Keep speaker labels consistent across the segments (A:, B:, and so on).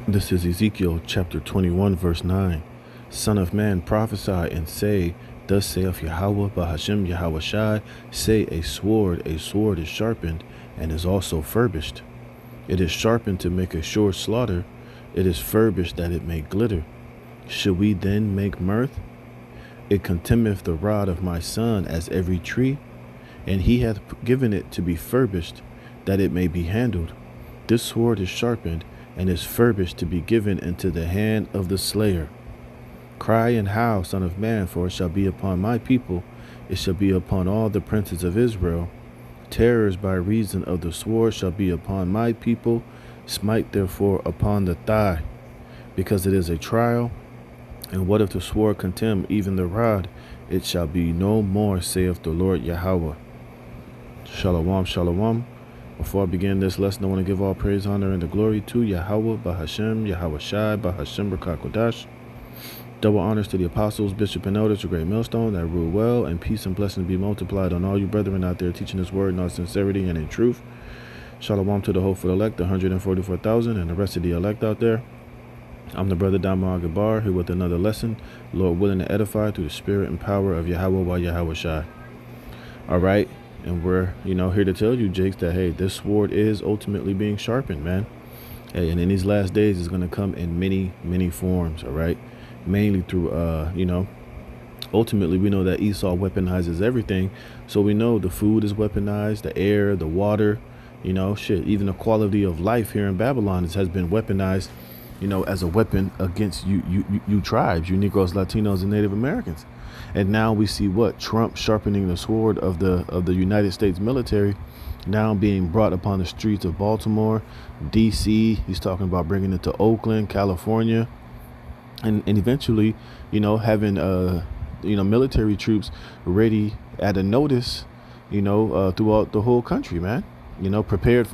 A: This is Ezekiel chapter 21, verse 9. Son of man, prophesy and say, Thus saith Yahweh, Bahashem Yahweh Shai, say, a sword is sharpened, and is also furbished. It is sharpened to make a sure slaughter, it is furbished that it may glitter. Should we then make mirth? It contemneth the rod of my son as every tree, and he hath given it to be furbished, that it may be handled. This sword is sharpened, and is furbished to be given into the hand of the slayer. Cry and howl, son of man, for it shall be upon my people, it shall be upon all the princes of Israel. Terrors by reason of the sword shall be upon my people. Smite therefore upon the thigh, because it is a trial. And what if the sword contemn even the rod? It shall be no more, saith the Lord Yahweh. Shalom, shalom. Before I begin this lesson, I want to give all praise, honor, and the glory to Yahweh, Bahashem, Yahweh Shai, Bahashem, Rakakodash. Double honors to the apostles, bishop, and elders, a great millstone that rule well, and peace and blessing be multiplied on all you brethren out there teaching this word in all sincerity and in truth. Shalom to the hopeful elect, the 144,000, and the rest of the elect out there. I'm the brother Dama Agabar, here with another lesson, Lord willing to edify through the spirit and power of Yahweh by Yahweh Shai. All right, and we're, here to tell you, Jakes, that, hey, this sword is ultimately being sharpened, man. Hey, and in these last days, it's going to come in many, many forms, all right? Mainly through, ultimately, we know that Esau weaponizes everything. So we know the food is weaponized, the air, the water, even the quality of life here in Babylon has been weaponized, as a weapon against you tribes, you Negroes, Latinos, and Native Americans. And now we see what? Trump sharpening the sword of the United States military, now being brought upon the streets of Baltimore, D.C. He's talking about bringing it to Oakland, California, and eventually, having military troops ready at a notice, throughout the whole country, man. Prepared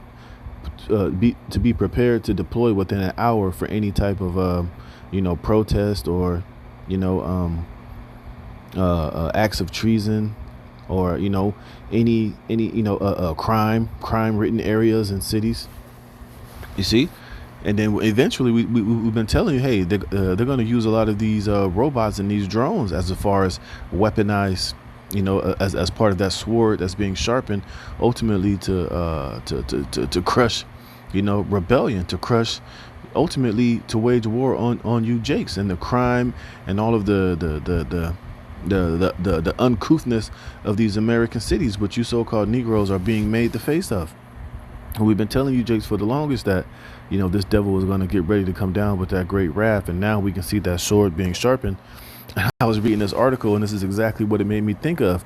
A: to be prepared to deploy within an hour for any type of protest or acts of treason, or any crime ridden areas and cities, you see. And then eventually we've been telling you, hey, they're going to use a lot of these robots and these drones as far as weaponized, as part of that sword that's being sharpened, ultimately to crush, rebellion, to crush, ultimately to wage war on you Jakes, and the crime and all of the uncouthness of these American cities, which you so-called Negroes are being made the face of. And we've been telling you, Jakes, for the longest that, this devil was going to get ready to come down with that great wrath. And now we can see that sword being sharpened. I was reading this article, and this is exactly what it made me think of.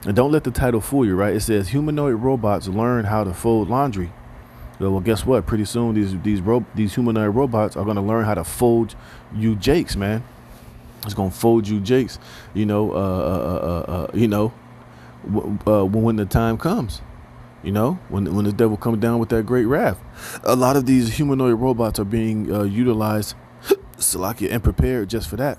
A: And don't let the title fool you, right? It says humanoid robots learn how to fold laundry. Well, guess what? Pretty soon these humanoid robots are going to learn how to fold you Jakes, man. It's going to fold you Jakes, when the time comes. When the devil comes down with that great wrath. A lot of these humanoid robots are being utilized, Salakia, and prepared just for that.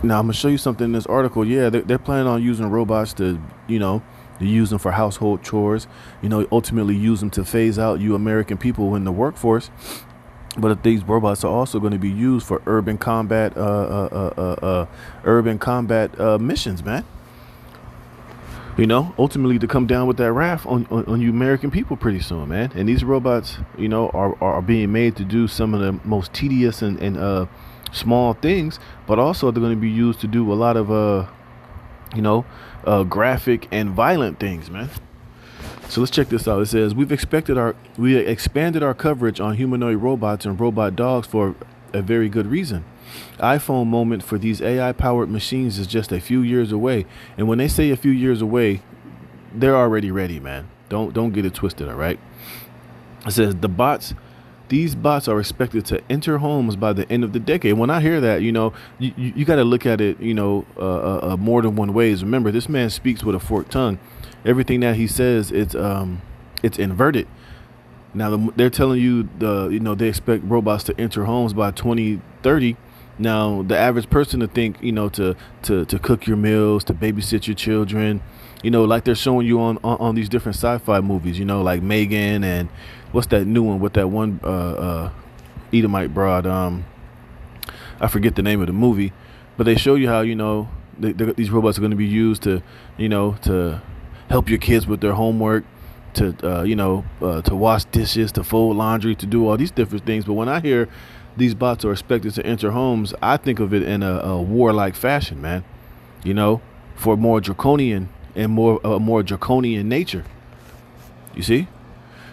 A: Now, I'm going to show you something in this article. Yeah, they're planning on using robots to, to use them for household chores, ultimately use them to phase out you American people in the workforce. But these robots are also going to be used for urban combat missions, man. Ultimately to come down with that wrath on you American people pretty soon, man. And these robots, are being made to do some of the most tedious and small things, but also they're going to be used to do a lot of, graphic and violent things, man. So let's check this out. It says, we expanded our coverage on humanoid robots and robot dogs for a very good reason. iPhone moment for these AI-powered machines is just a few years away. And when they say a few years away, they're already ready, man. Don't get it twisted, all right? It says these bots are expected to enter homes by the end of the decade. When I hear that, you got to look at it, more than one ways. Remember, this man speaks with a forked tongue. Everything that he says, it's inverted. Now they're telling you they expect robots to enter homes by 2030. Now the average person to think, to cook your meals, to babysit your children, like they're showing you on these different sci-fi movies, like Megan and what's that new one with that one Edomite broad? I forget the name of the movie, but they show you how, these robots are going to be used to, to help your kids with their homework, to to wash dishes, to fold laundry, to do all these different things. But when I hear these bots are expected to enter homes, I think of it in a warlike fashion, man. For more draconian and more draconian nature. You see,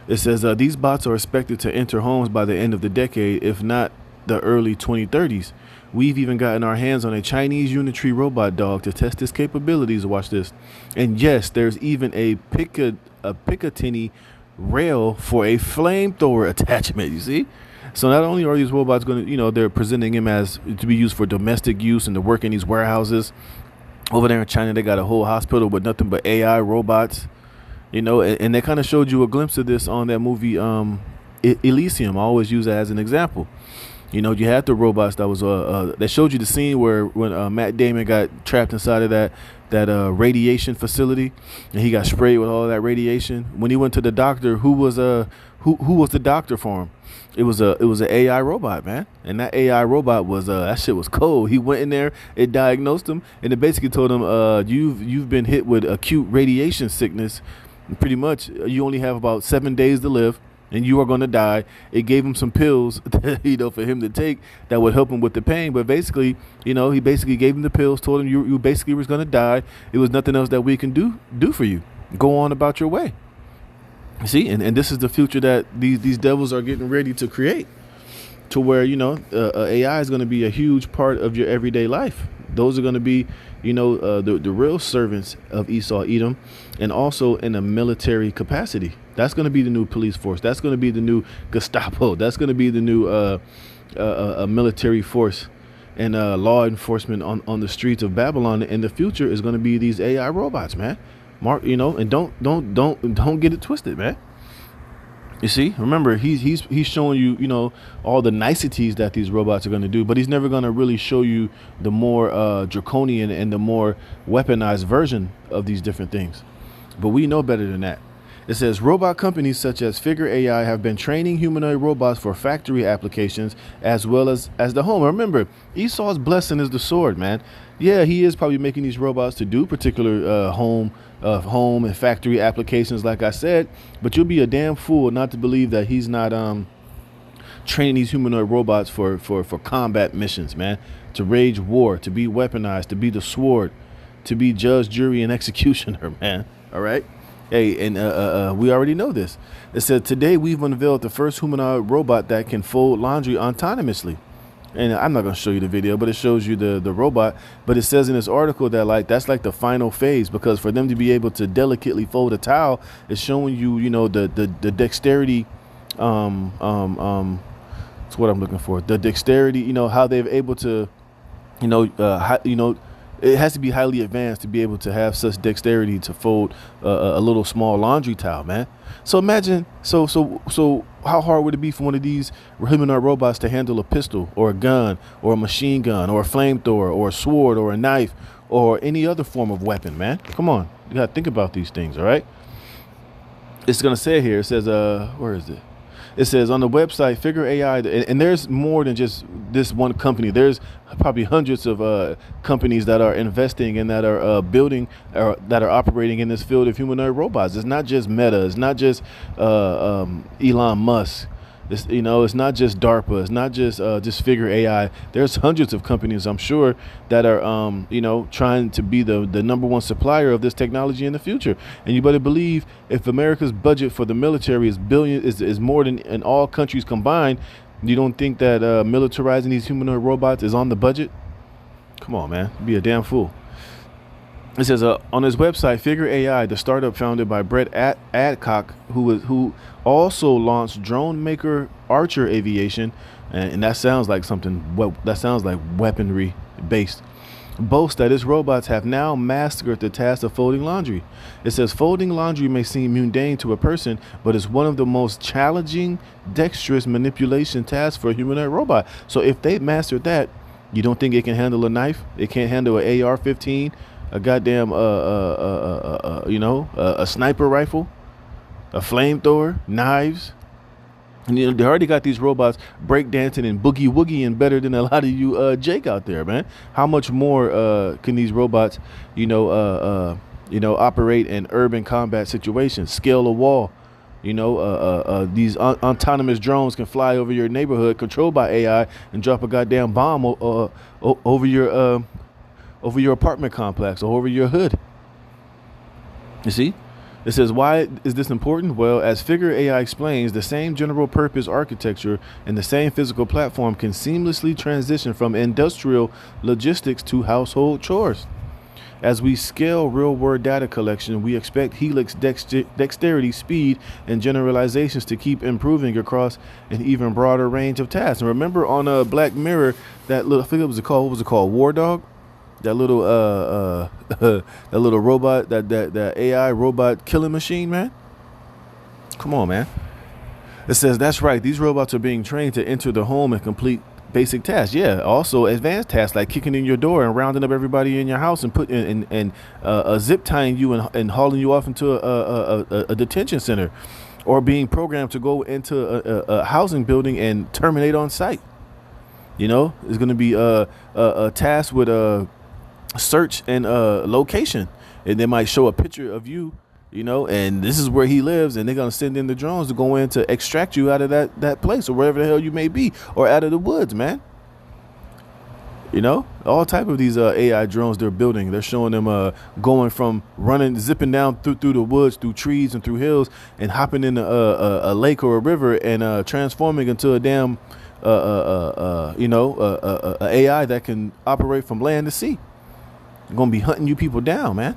A: it says these bots are expected to enter homes by the end of the decade, if not the early 2030s. We've even gotten our hands on a Chinese unitary robot dog to test its capabilities. Watch this. And yes, there's even a Picatinny rail for a flamethrower attachment. You see? So not only are these robots going to, they're presenting him as to be used for domestic use and to work in these warehouses. Over there in China, they got a whole hospital with nothing but AI robots. And they kind of showed you a glimpse of this on that movie Elysium. I always use that as an example. You had the robots that was that showed you the scene where when Matt Damon got trapped inside of that radiation facility, and he got sprayed with all of that radiation. When he went to the doctor, who was the doctor for him? It was an AI robot, man. And that AI robot was that shit was cold. He went in there, it diagnosed him, and it basically told him you've been hit with acute radiation sickness. And pretty much, you only have about 7 days to live, and you are going to die. It gave him some pills, for him to take that would help him with the pain. But basically, he basically gave him the pills, told him you basically was going to die. It was nothing else that we can do for you. Go on about your way. See, and this is the future that these devils are getting ready to create, to where AI is going to be a huge part of your everyday life. Those are going to be the real servants of Esau Edom, and also in a military capacity. That's going to be the new police force. That's going to be the new Gestapo. That's going to be the new military force and law enforcement on the streets of Babylon. In the future is going to be these AI robots, man. Mark, and don't get it twisted, man. You see, remember, he's showing you, all the niceties that these robots are going to do, but he's never going to really show you the more draconian and the more weaponized version of these different things. But we know better than that. It says robot companies such as Figure AI have been training humanoid robots for factory applications as well as the home. Remember, Esau's blessing is the sword, man. Yeah, he is probably making these robots to do particular home and factory applications, like I said. But you'll be a damn fool not to believe that he's not training these humanoid robots for combat missions, man. To wage war, to be weaponized, to be the sword, to be judge, jury, and executioner, man. All right. Hey, and we already know this. It said, today we've unveiled the first humanoid robot that can fold laundry autonomously. And I'm not going to show you the video, but it shows you the robot. But it says in this article that that's like the final phase, because for them to be able to delicately fold a towel, it's showing you, the dexterity. It's what I'm looking for. The dexterity, how they're able to, it has to be highly advanced to be able to have such dexterity to fold a little small laundry towel, man. So imagine, so how hard would it be for one of these humanoid robots to handle a pistol or a gun or a machine gun or a flamethrower or a sword or a knife or any other form of weapon, man? Come on, you gotta think about these things, all right? It's gonna say here, it says, where is it? It says on the website, Figure AI, and there's more than just this one company. There's probably hundreds of companies that are investing and that are building or that are operating in this field of humanoid robots. It's not just Meta. It's not just Elon Musk. It's not just DARPA. It's not just Figure AI. There's hundreds of companies, I'm sure, that are trying to be the number one supplier of this technology in the future. And you better believe, if America's budget for the military is more than in all countries combined, you don't think that militarizing these humanoid robots is on the budget? Come on, man, be a damn fool. It says on his website, Figure AI, the startup founded by Brett Adcock, who also launched drone maker Archer Aviation, and that sounds like weaponry based, boasts that its robots have now mastered the task of folding laundry. It says folding laundry may seem mundane to a person, but it's one of the most challenging, dexterous manipulation tasks for a humanoid robot. So if they mastered that, you don't think it can handle a knife? It can't handle an AR-15? A goddamn, a sniper rifle, a flamethrower, knives, And they already got these robots breakdancing and boogie woogieing better than a lot of you Jake out there, man. How much more can these robots, operate in urban combat situations, scale a wall? These autonomous drones can fly over your neighborhood, controlled by AI, and drop a goddamn bomb over your apartment complex or over your hood. You see? It says, why is this important? Well, as Figure AI explains, the same general purpose architecture and the same physical platform can seamlessly transition from industrial logistics to household chores. As we scale real-world data collection, we expect Helix dexterity, speed, and generalizations to keep improving across an even broader range of tasks. And remember on Black Mirror, that little, I think what was it called? War Dog? That little that little robot, that AI robot killing machine, man. Come on, man. It says that's right. These robots are being trained to enter the home and complete basic tasks. Yeah, also advanced tasks like kicking in your door and rounding up everybody in your house and putting and zip tying you and hauling you off into a detention center, or being programmed to go into a housing building and terminate on site. It's going to be a task with search and location, and they might show a picture of you, and this is where he lives, and they're going to send in the drones to go in to extract you out of that place or wherever the hell you may be, or out of the woods, man. All type of these AI drones they're building. They're showing them going from zipping down through the woods, through trees and through hills, and hopping in a lake or a river and transforming into a damn AI that can operate from land to sea. Gonna be hunting you people down, man.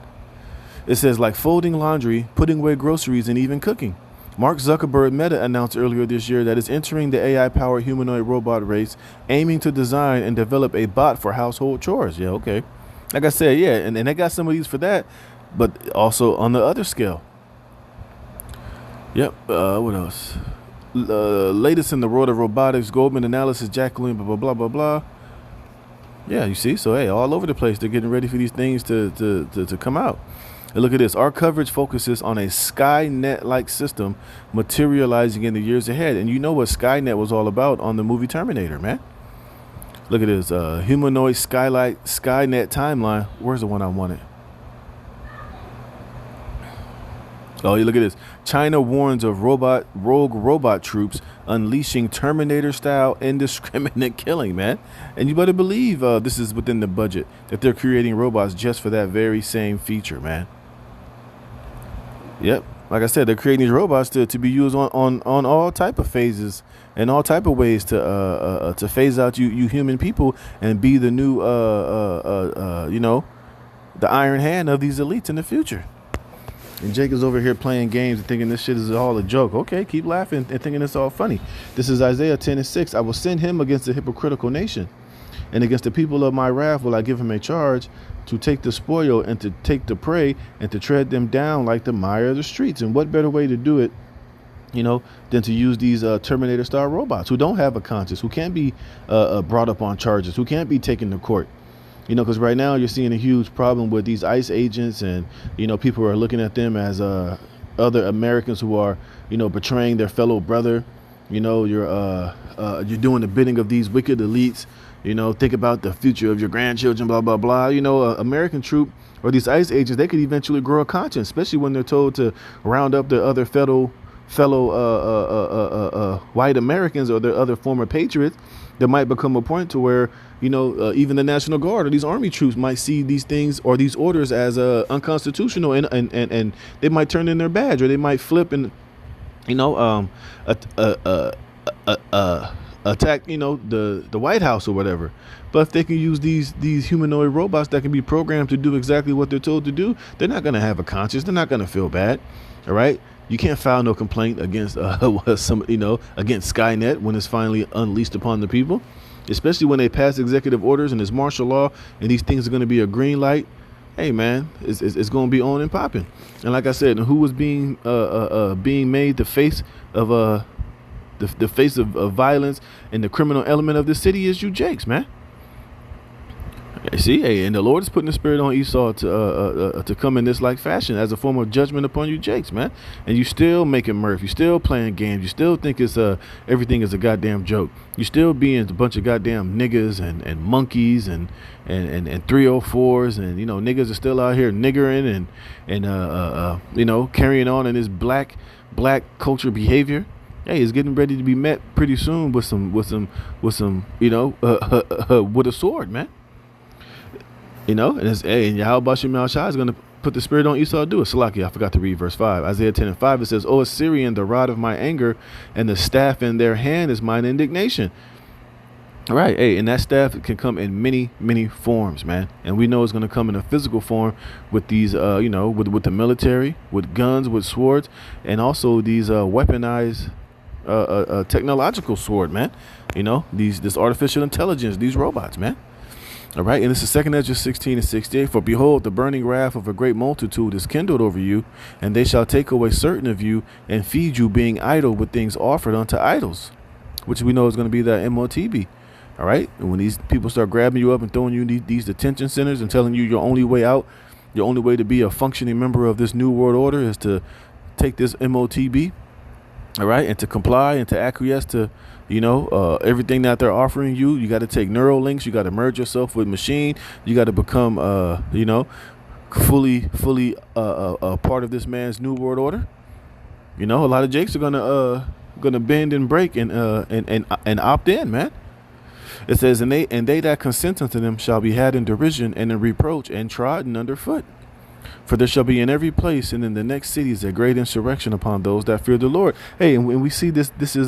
A: It says, like folding laundry, putting away groceries, and even cooking. Mark Zuckerberg Meta announced earlier this year that it's entering the AI-powered humanoid robot race, aiming to design and develop a bot for household chores. Yeah, okay. Like I said, yeah, and they got some of these for that, but also on the other scale. Yep. What else? Latest in the world of robotics, Goldman Analysis, Jacqueline, blah, blah, blah, blah, blah. Yeah, you see? So, hey, all over the place, they're getting ready for these things to come out. And look at this. Our coverage focuses on a Skynet-like system materializing in the years ahead. And you know what Skynet was all about on the movie Terminator, man. Look at this. Humanoid Skynet timeline. Where's the one I wanted? Oh, you look at this. China warns of rogue robot troops unleashing Terminator-style indiscriminate killing, man. And you better believe this is within the budget, that they're creating robots just for that very same feature, man. Yep. Like I said, they're creating these robots to be used on all type of phases and all type of ways to phase out you human people and be the new the iron hand of these elites in the future. And Jake is over here playing games and thinking this shit is all a joke. Okay, keep laughing and thinking it's all funny. This is Isaiah 10:6. I will send him against the hypocritical nation, and against the people of my wrath will I give him a charge to take the spoil and to take the prey and to tread them down like the mire of the streets. And what better way to do it, than to use these Terminator-style robots who don't have a conscience, who can't be brought up on charges, who can't be taken to court. Because right now you're seeing a huge problem with these ICE agents, and people are looking at them as other Americans who are betraying their fellow brother. You're doing the bidding of these wicked elites. Think about the future of your grandchildren, blah blah blah. American troop or these ICE agents, they could eventually grow a conscience, especially when they're told to round up the other fellow white Americans or their other former patriots. There might become a point to where even the National Guard or these army troops might see these things or these orders as unconstitutional, and they might turn in their badge, or they might flip and attack the White House or whatever. But if they can use these humanoid robots that can be programmed to do exactly what they're told to do, they're not going to have a conscience. They're not going to feel bad. All right. You can't file no complaint against against Skynet when it's finally unleashed upon the people, especially when they pass executive orders and it's martial law and these things are going to be a green light. Hey man, it's going to be on and popping. And like I said, who was being made the face of the face of violence and the criminal element of the city is you Jakes, man. See, hey, and the Lord is putting the spirit on Esau to come in this like fashion as a form of judgment upon you, Jakes, man. And you still making mirth, you still playing games, you still think it's everything is a goddamn joke. You still being a bunch of goddamn niggas and monkeys and 304s, and you know niggas are still out here niggering and you know carrying on in this black culture behavior. Hey, it's getting ready to be met pretty soon with some you know with a sword, man. You know, and it's hey, and Yahweh Shem Shai is going to put the spirit on Esau to do it. Salaki, I forgot to read verse 5. Isaiah 10 and 5, it says, O Assyrian, the rod of my anger, and the staff in their hand is mine indignation. All right, hey, and that staff can come in many forms, man. And we know it's going to come in a physical form with these, you know, with the military, with guns, with swords, and also these weaponized technological sword, man. You know, this artificial intelligence, these robots, man. All right, and this is 2 Ezra 16 and 68. For behold, the burning wrath of a great multitude is kindled over you, and they shall take away certain of you and feed you, being idle with things offered unto idols, which we know is going to be that MOTB. All right, and when these people start grabbing you up and throwing you these detention centers and telling you your only way out, your only way to be a functioning member of this new world order is to take this MOTB. All right, and to comply and to acquiesce to, you know, everything that they're offering you. You got to take neural links. You got to merge yourself with machine. You got to become, you know, fully part of this man's new world order. You know, a lot of Jakes are gonna bend and break and opt in, man. It says, and they that consent unto them shall be had in derision and in reproach and trodden underfoot. For there shall be in every place and in the next cities a great insurrection upon those that fear the Lord. Hey, and when we see this is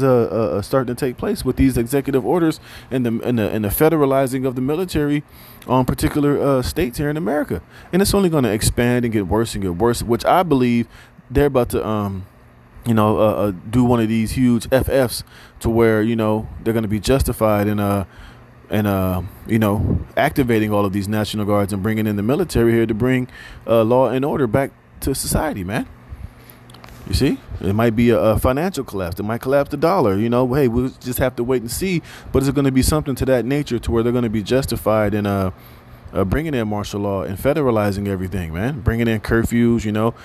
A: starting to take place with these executive orders and the federalizing of the military on particular states here in America, and it's only going to expand and get worse, which I believe they're about to you know do one of these huge FFs to where you know they're going to be justified in you know, activating all of these National Guards and bringing in the military here to bring law and order back to society, man. You see, it might be a financial collapse. It might collapse the dollar. You know, hey, we'll just have to wait and see. But it's going to be something to that nature to where they're going to be justified in bringing in martial law and federalizing everything, man. Bringing in curfews, you know,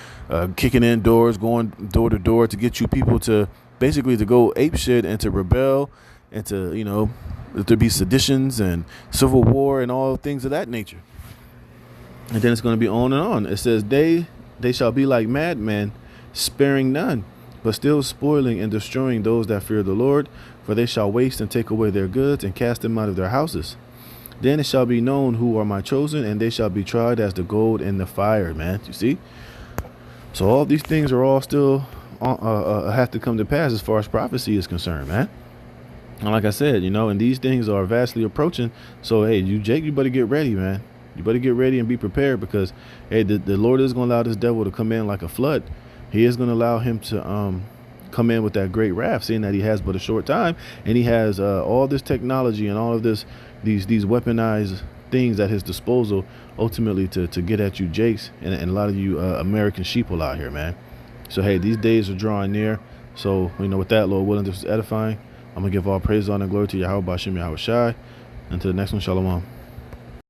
A: kicking in doors, going door to door to get you people to basically to go ape shit and to rebel and to, you know, there be seditions and civil war and all things of that nature. And then it's going to be on and on. It says they shall be like madmen, sparing none, but still spoiling and destroying those that fear the Lord. For they shall waste and take away their goods and cast them out of their houses. Then it shall be known who are my chosen, and they shall be tried as the gold in the fire, man. You see? So all these things are all still have to come to pass as far as prophecy is concerned, man. And like I said, you know, and these things are vastly approaching. So, hey, Jake, you better get ready, man. You better get ready and be prepared because, hey, the Lord is going to allow this devil to come in like a flood. He is going to allow him to come in with that great wrath, seeing that he has but a short time. And he has all this technology and all of these weaponized things at his disposal, ultimately to get at you, Jakes, and a lot of you American sheeple out here, man. So, hey, these days are drawing near. So, you know, with that, Lord willing, this is edifying. I'm going to give all praise, honor, and glory to Yahweh Bashem Yahweh Shai. Until the next one, Shalom.